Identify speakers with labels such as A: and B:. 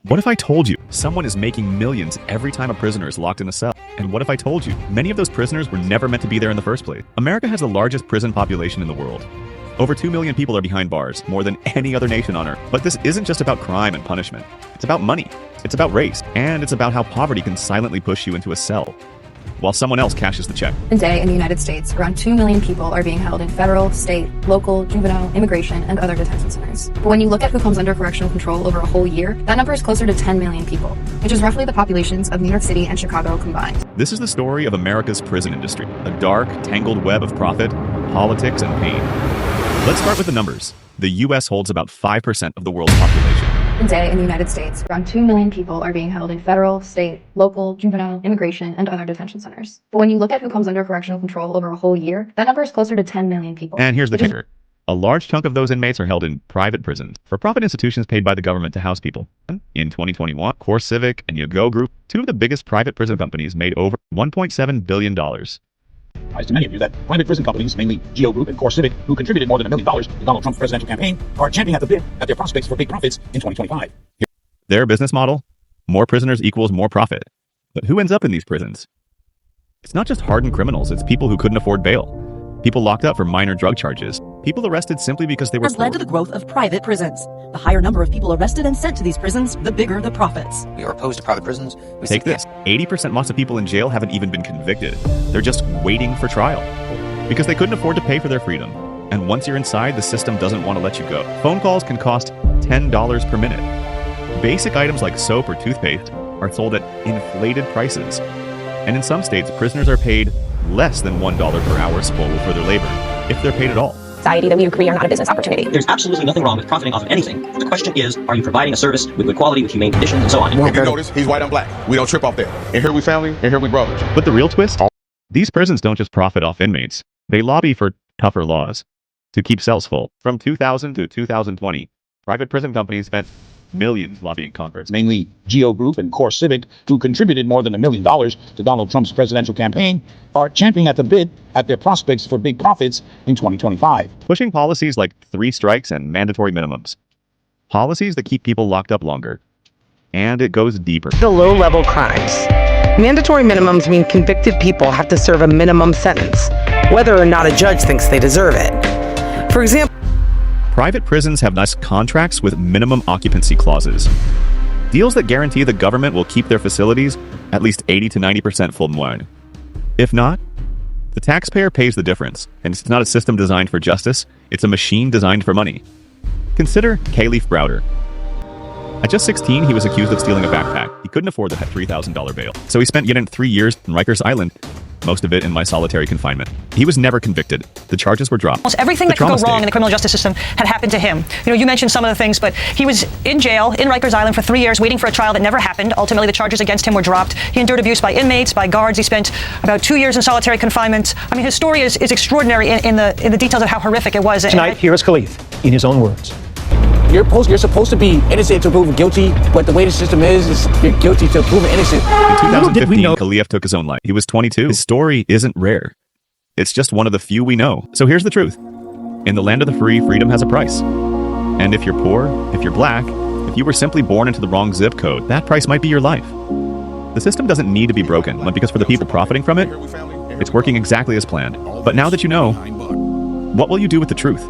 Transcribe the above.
A: What if I told you someone is making millions every time a prisoner is locked in a cell? And what if I told you many of those prisoners were never meant to be there in the first place? America has the largest prison population in the world. Over 2 million people are behind bars, more than any other nation on earth. But this isn't just about crime and punishment. It's about money. It's about race. And it's about how poverty can silently push you into a cell while someone else cashes the check.
B: Today in the United States, around 2 million people are being held in federal, state, local, juvenile, immigration, and other detention centers. But when you look at who comes under correctional control over a whole year, that number is closer to 10 million people, which is roughly the populations of New York City and Chicago combined.
A: This is the story of America's prison industry, a dark, tangled web of profit, politics, and pain. Let's start with the numbers. The U.S. holds about 5% of the world's population.
B: Today in the United States, around 2 million people are being held in federal, state, local, juvenile, immigration, and other detention centers. But when you look at who comes under correctional control over a whole year, that number is closer to 10 million people.
A: And here's the kicker. A large chunk of those inmates are held in private prisons, for-profit institutions paid by the government to house people. In 2021, CoreCivic and Yago Group, two of the biggest private prison companies, made over $1.7 billion.
C: To many of you that private prison companies, mainly Geo Group and CoreCivic, who contributed more than $1 million to Donald Trump's presidential campaign, are champing at the bit at their prospects for big profits in 2025.
A: Their business model? More prisoners equals more profit. But who ends up in these prisons? It's not just hardened criminals, it's people who couldn't afford bail. People locked up for minor drug charges. People arrested simply because they were
D: has led to the growth of private prisons. The higher number of people arrested and sent to these prisons, the bigger the profits.
E: We are opposed to private prisons.
A: Take this. 80% lots of people in jail haven't even been convicted. They're just waiting for trial because they couldn't afford to pay for their freedom. And once you're inside, the system doesn't want to let you go. Phone calls can cost $10 per minute. Basic items like soap or toothpaste are sold at inflated prices. And in some states, prisoners are paid less than $1 per hour spool for their labor, if they're paid at all.
F: Society that we agree are not a business opportunity.
G: There's absolutely nothing wrong with profiting off of anything. The question is, are you providing a service with good quality, with humane conditions, and so on?
H: If you notice, he's white, I'm black. We don't trip off there. And here we family, and here we brothers.
A: But the real twist? These prisons don't just profit off inmates. They lobby for tougher laws to keep cells full. From 2000 to 2020, private prison companies spent millions lobbying Congress.
C: Mainly Geo Group and CoreCivic, who contributed more than $1 million to Donald Trump's presidential campaign, are champing at the bit at their prospects for big profits in 2025.
A: Pushing policies like 3 strikes and mandatory minimums. Policies that keep people locked up longer. And it goes deeper.
I: The low-level crimes. Mandatory minimums mean convicted people have to serve a minimum sentence, whether or not a judge thinks they deserve it. For example,
A: private prisons have nice contracts with minimum occupancy clauses. Deals that guarantee the government will keep their facilities at least 80 to 90% full wine. If not, the taxpayer pays the difference, and it's not a system designed for justice, it's a machine designed for money. Consider Kalief Browder. At just 16, he was accused of stealing a backpack. He couldn't afford the $3,000 bail, so he spent yet 3 years in Rikers Island, most of it in solitary confinement. He was never convicted. The charges were dropped.
J: Almost everything that could go wrong in the criminal justice system had happened to him. You know, you mentioned some of the things, but he was in jail in Rikers Island for 3 years, waiting for a trial that never happened. Ultimately, the charges against him were dropped. He endured abuse by inmates, by guards. He spent about 2 years in solitary confinement. I mean, his story is extraordinary in the details of how horrific it was.
K: Tonight, here is Kalief, in his own words.
L: You're supposed to be innocent to prove guilty, but the way the system is you're guilty to prove innocent.
A: In 2015, Kalief took his own life. He was 22. His story isn't rare. It's just one of the few we know. So here's the truth. In the land of the free, freedom has a price. And if you're poor, if you're black, if you were simply born into the wrong zip code, that price might be your life. The system doesn't need to be broken, but because for the people profiting from it, it's working exactly as planned. But now that you know, what will you do with the truth?